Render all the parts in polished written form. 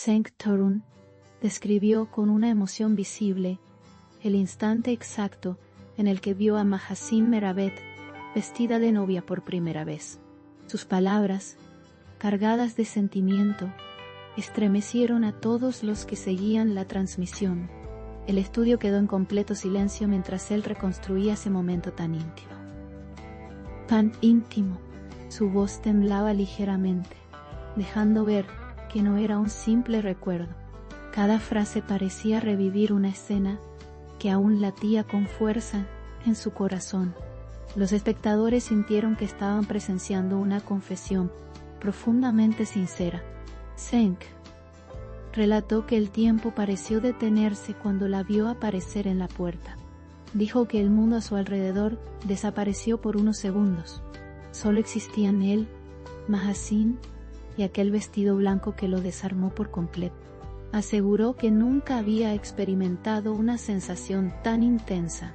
Senk Torun describió con una emoción visible el instante exacto en el que vio a Mahasin Meravet vestida de novia por primera vez. Sus palabras, cargadas de sentimiento, estremecieron a todos los que seguían la transmisión. El estudio quedó en completo silencio mientras él reconstruía ese momento tan íntimo. Tan íntimo. Su voz temblaba ligeramente, dejando ver que no era un simple recuerdo. Cada frase parecía revivir una escena que aún latía con fuerza en su corazón. Los espectadores sintieron que estaban presenciando una confesión profundamente sincera. Senk relató que el tiempo pareció detenerse cuando la vio aparecer en la puerta. Dijo que el mundo a su alrededor desapareció por unos segundos. Solo existían él, Mahasin y aquel vestido blanco que lo desarmó por completo. Aseguró que nunca había experimentado una sensación tan intensa.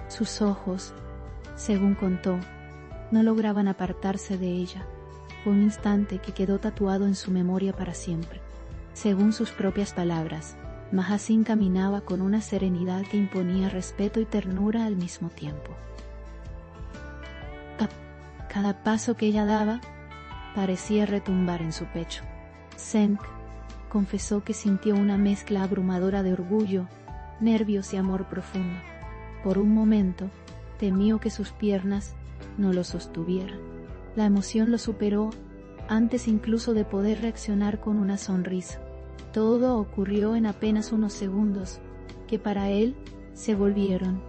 Sus ojos, según contó, no lograban apartarse de ella. Fue un instante que quedó tatuado en su memoria para siempre. Según sus propias palabras, Mahasin caminaba con una serenidad que imponía respeto y ternura al mismo tiempo. Cada paso que ella daba parecía retumbar en su pecho. Senk confesó que sintió una mezcla abrumadora de orgullo, nervios y amor profundo. Por un momento, temió que sus piernas no lo sostuvieran. La emoción lo superó antes incluso de poder reaccionar con una sonrisa. Todo ocurrió en apenas unos segundos, que para él se volvieron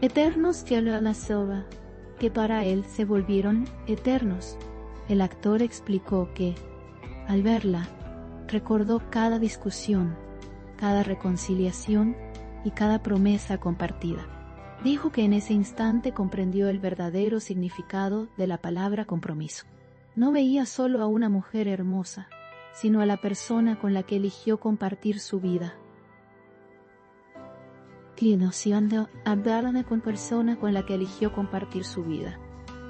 eternos, que para él se volvieron eternos. El actor explicó que, al verla, recordó cada discusión, cada reconciliación y cada promesa compartida. Dijo que en ese instante comprendió el verdadero significado de la palabra compromiso. No veía solo a una mujer hermosa, sino a la persona con la que eligió compartir su vida. Con persona con la que eligió compartir su vida.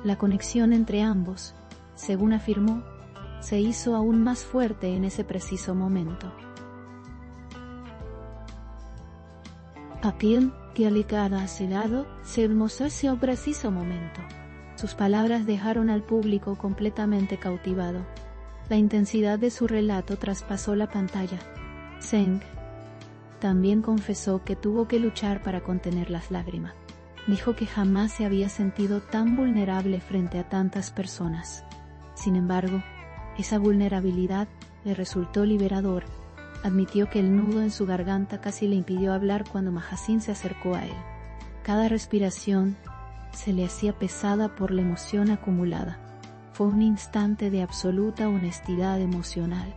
La conexión entre ambos, según afirmó, se hizo aún más fuerte en ese preciso momento. Aquel que alicada a su lado se hermosó ese preciso momento. Sus palabras dejaron al público completamente cautivado. La intensidad de su relato traspasó la pantalla. Senk también confesó que tuvo que luchar para contener las lágrimas. Dijo que jamás se había sentido tan vulnerable frente a tantas personas. Sin embargo, esa vulnerabilidad le resultó liberador. Admitió que el nudo en su garganta casi le impidió hablar cuando Mahasin se acercó a él. Cada respiración se le hacía pesada por la emoción acumulada. Fue un instante de absoluta honestidad emocional.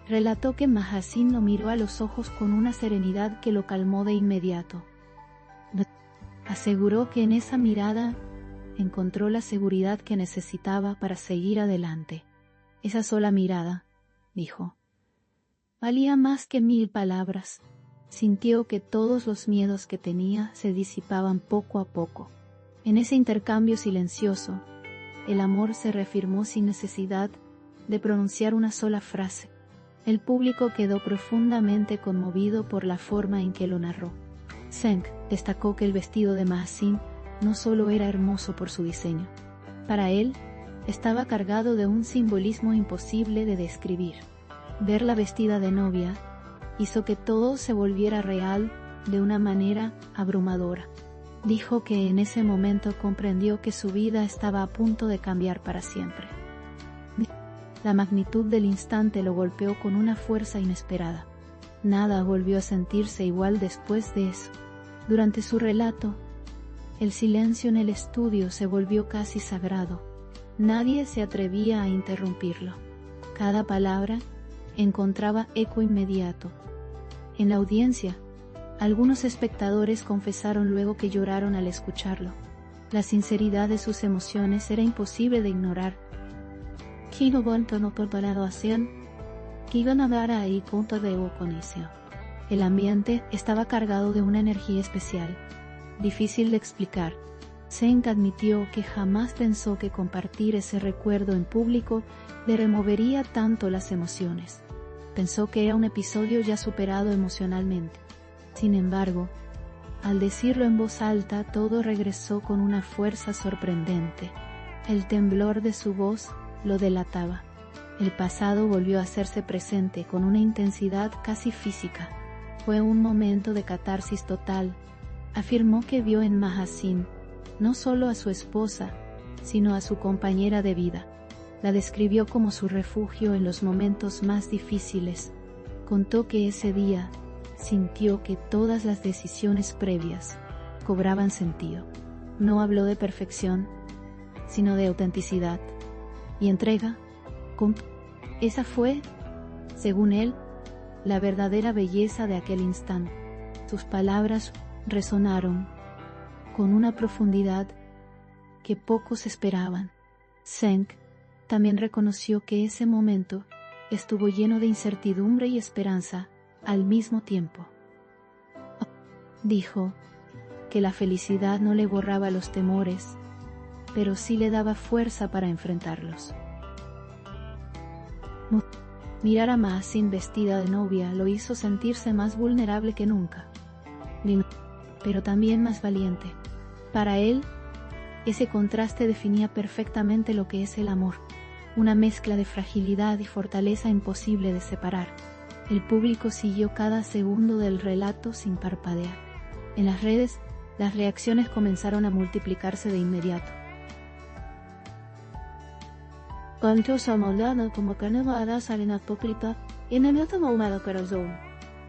Relató que Mahasin lo miró a los ojos con una serenidad que lo calmó de inmediato. Aseguró que en esa mirada encontró la seguridad que necesitaba para seguir adelante. Esa sola mirada, dijo, valía más que 1000 palabras. Sintió que todos los miedos que tenía se disipaban poco a poco. En ese intercambio silencioso, el amor se reafirmó sin necesidad de pronunciar una sola frase. El público quedó profundamente conmovido por la forma en que lo narró. Senk destacó que el vestido de Mahasin no solo era hermoso por su diseño. Para él, estaba cargado de un simbolismo imposible de describir. Verla vestida de novia hizo que todo se volviera real de una manera abrumadora. Dijo que en ese momento comprendió que su vida estaba a punto de cambiar para siempre. La magnitud del instante lo golpeó con una fuerza inesperada. Nada volvió a sentirse igual después de eso. Durante su relato, el silencio en el estudio se volvió casi sagrado. Nadie se atrevía a interrumpirlo. Cada palabra encontraba eco inmediato. En la audiencia, algunos espectadores confesaron luego que lloraron al escucharlo. La sinceridad de sus emociones era imposible de ignorar. Que iban a dar ahí punto de conexión. El ambiente estaba cargado de una energía especial, difícil de explicar. Zeng admitió que jamás pensó que compartir ese recuerdo en público le removería tanto las emociones. Pensó que era un episodio ya superado emocionalmente. Sin embargo, al decirlo en voz alta, todo regresó con una fuerza sorprendente. El temblor de su voz lo delataba. El pasado volvió a hacerse presente con una intensidad casi física. Fue un momento de catarsis total. Afirmó que vio en Mahasin no solo a su esposa, sino a su compañera de vida. La describió como su refugio en los momentos más difíciles. Contó que ese día sintió que todas las decisiones previas cobraban sentido. No habló de perfección, sino de autenticidad y entrega. Esa fue, según él, la verdadera belleza de aquel instante. Sus palabras resonaron con una profundidad que pocos esperaban. Zeng también reconoció que ese momento estuvo lleno de incertidumbre y esperanza al mismo tiempo. Dijo que la felicidad no le borraba los temores, pero sí le daba fuerza para enfrentarlos. Mirar a Mahasin vestida de novia lo hizo sentirse más vulnerable que nunca, pero también más valiente. Para él, ese contraste definía perfectamente lo que es el amor, una mezcla de fragilidad y fortaleza imposible de separar. El público siguió cada segundo del relato sin parpadear. En las redes, las reacciones comenzaron a multiplicarse de inmediato.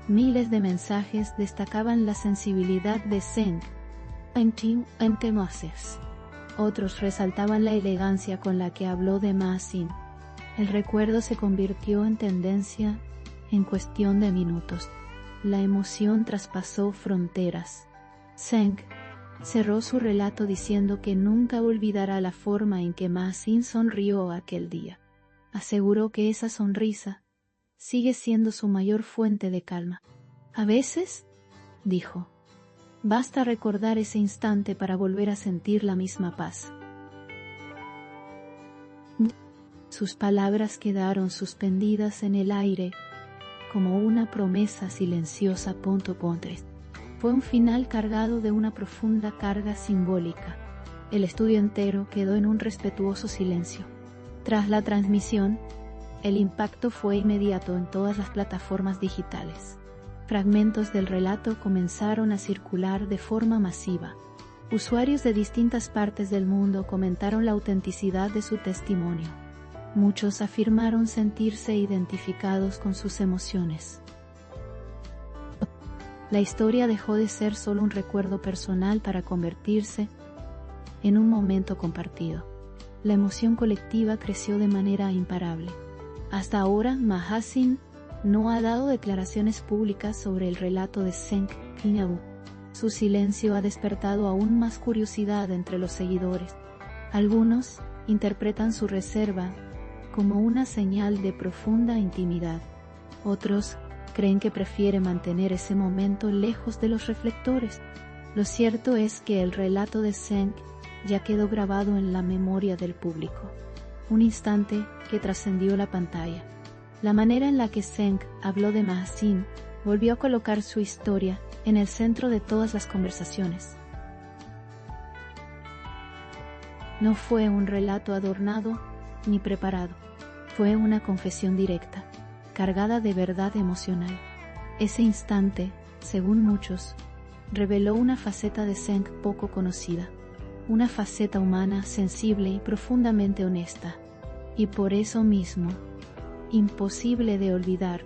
Miles de mensajes destacaban la sensibilidad de Zeng. Otros resaltaban la elegancia con la que habló de Mahasin. El recuerdo se convirtió en tendencia en cuestión de minutos. La emoción traspasó fronteras. Zeng cerró su relato diciendo que nunca olvidará la forma en que Mahasin sonrió aquel día. Aseguró que esa sonrisa sigue siendo su mayor fuente de calma. A veces, dijo, basta recordar ese instante para volver a sentir la misma paz. Sus palabras quedaron suspendidas en el aire como una promesa silenciosa. Fue un final cargado de una profunda carga simbólica. El estudio entero quedó en un respetuoso silencio. Tras la transmisión, el impacto fue inmediato en todas las plataformas digitales. Fragmentos del relato comenzaron a circular de forma masiva. Usuarios de distintas partes del mundo comentaron la autenticidad de su testimonio. Muchos afirmaron sentirse identificados con sus emociones. La historia dejó de ser solo un recuerdo personal para convertirse en un momento compartido. La emoción colectiva creció de manera imparable. Hasta ahora, Mahasin no ha dado declaraciones públicas sobre el relato de Zeng Qianwu. Su silencio ha despertado aún más curiosidad entre los seguidores. Algunos interpretan su reserva como una señal de profunda intimidad. Otros creen que prefiere mantener ese momento lejos de los reflectores. Lo cierto es que el relato de Zeng ya quedó grabado en la memoria del público. Un instante que trascendió la pantalla. La manera en la que Zeng habló de Mahasin volvió a colocar su historia en el centro de todas las conversaciones. No fue un relato adornado ni preparado. Fue una confesión directa, cargada de verdad emocional. Ese instante, según muchos, reveló una faceta de Zeng poco conocida. Una faceta humana, sensible y profundamente honesta. Y por eso mismo, imposible de olvidar.